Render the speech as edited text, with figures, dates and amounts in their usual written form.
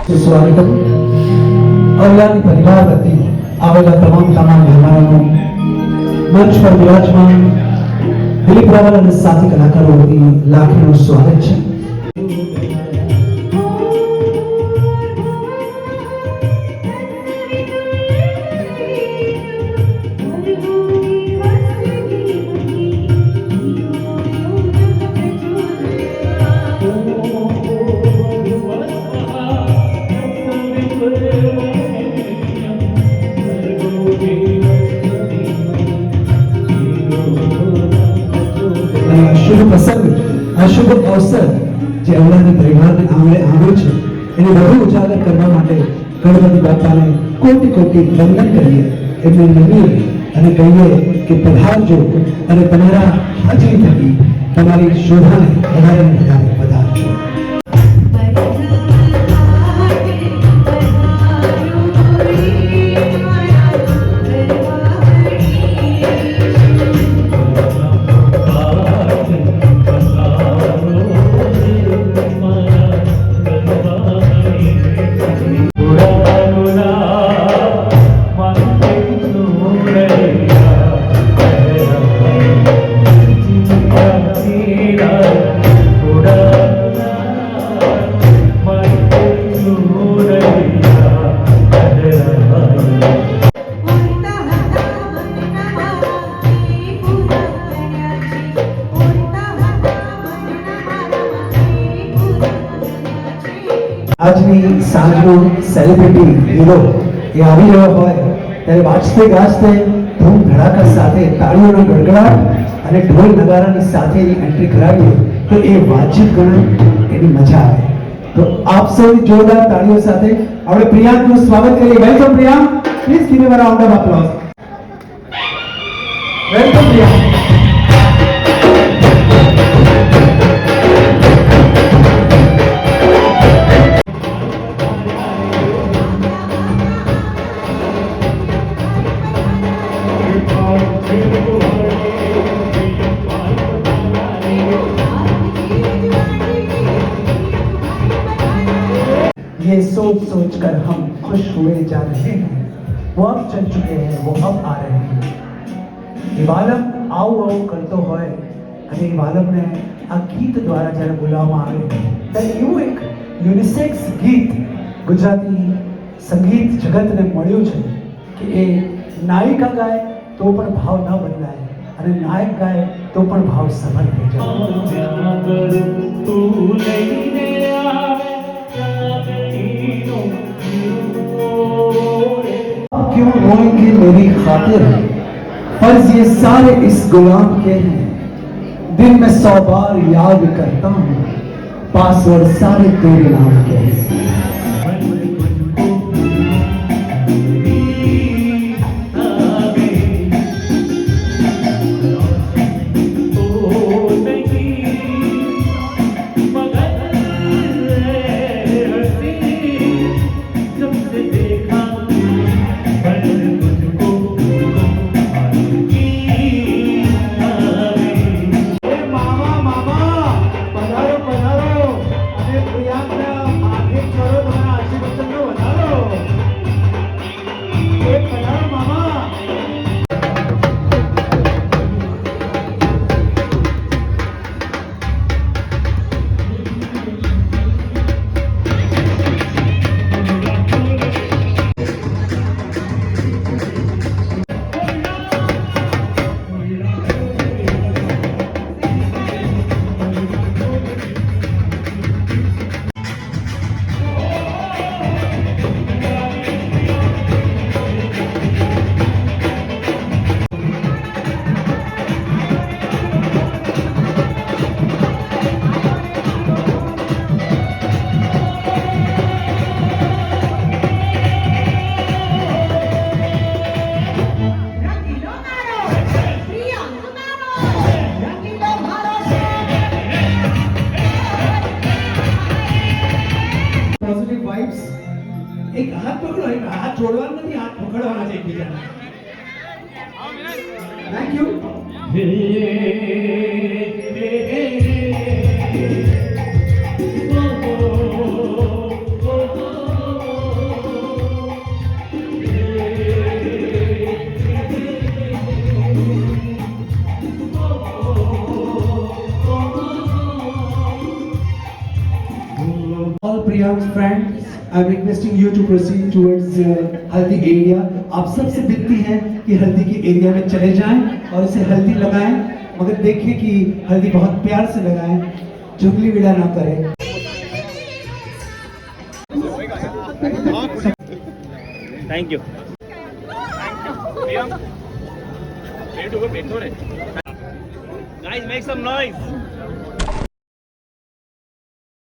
स्वागतम अवलानी परिवार वती आवेला તમામ મહેમાનોનું મંચ પર વિરાજમાન દિલીપ રાવલ અને સાથી કલાકારો વતી લાખનું સ્વાગત છે. શુભ પ્રસંગ આ શુભ અવસર જે અવલાદી પરિવારને આવ્યો છે એને વધુ ઉજાગર કરવા માટે ગણપતિ બાપાને કોટી કોટી વંદન કરીએ, એમને નમીએ અને કહીએ કે પધારજો અને તમારા હાજરી થકી તમારી શોભાને વધારે વધારજો. આજની સાંજનો સેલિબ્રિટી હીરો એ આવી રહ્યો હોય ત્યારે વાજતે ગાજતે ધૂમ ધડાકા સાથે તાળીઓનો ગડગડાટ અને ઢોલ નગારાની સાથે એન્ટ્રી કરાવીએ તો એ વાજિબ ગણે, એની મજા આવે. તો આપ સૌની જોરદાર તાળીઓ સાથે આપણે પ્રિયાંકનું સ્વાગત કરીએ. Welcome Priyank, please give a round of applause. Welcome Priyank. ये सोच सोच कर हम खुश हुए जा रहे हैं, वो अब चल चुके हैं, वो अब आ रहे हैं. ये बालम આવું આવું કરતો હોય અને એ બાલમને આ ગીત દ્વારા જ્યારે બોલાવવામાં આવે ત્યારે એવું એક યુનિસેક્સ ગીત ગુજરાતી સંગીત જગતને મળ્યું છે કે એ નાયિકા ગાય તો પણ ભાવ ન બદલાય અને નાયક ગાય તો પણ ભાવ સફળ થઈ જાય. क्यों रोएंगे मेरी खातिर, फर्ज ये सारे इस गुलाम के हैं, दिन में 100 बार याद करता हूँ, पासवर्ड सारे तेरे नाम के हैं. છોડવાનું નથી, હાથ પકડવાના છે એકબીજાને. Thank you. Priya's friends, I'm requesting you to proceed towards हल्दी एरिया. आप सबसे विनती है कि हल्दी के एरिया में चले जाएं और इसे हल्दी लगाएं, मगर देखें कि हल्दी बहुत प्यार से लगाएं, जुगली विड़ा ना करें. Thank you. Guys, make some noise.